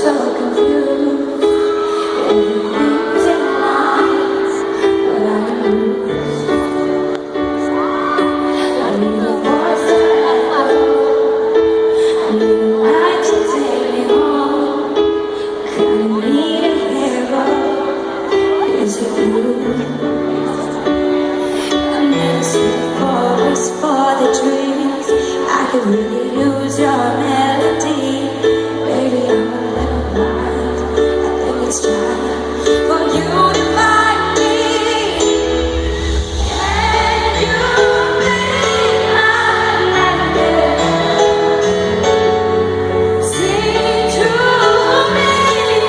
so confused. Everything's in lines, but I'm loose. I need a voice that echoes. I need a light to take me home. I need a hero. Is it you? I never see the forest for the trees. I could really use your melody. Baby, I'm a little blind. I think it's time for you to find me. Can you be my nightmare? Sing to me,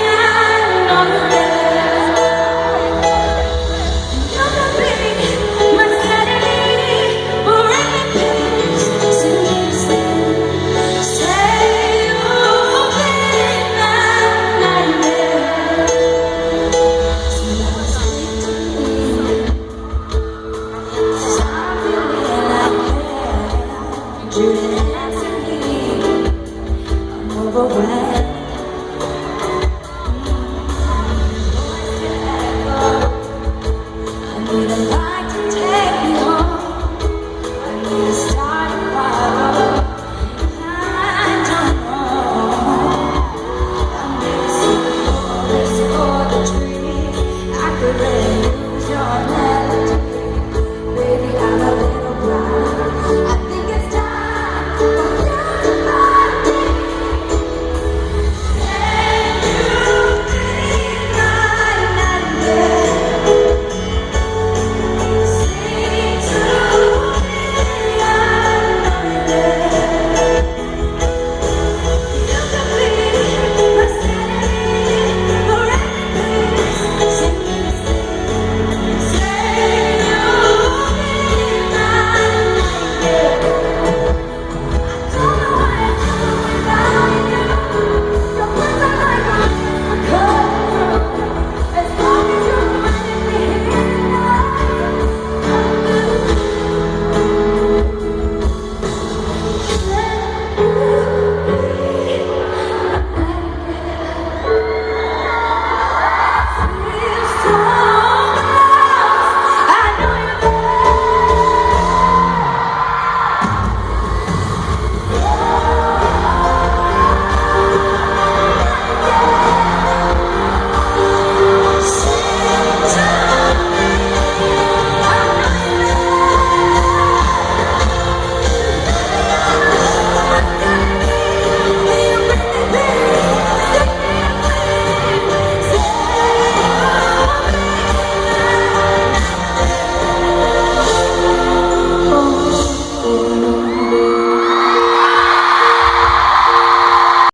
I know you're there. You can be my sanity, or anything. Sing me to sleep. Say you'll be my nightmare. So now speak to me, 'cause I'm feeling like hell. You didn't answer me. I'm overwhelmed.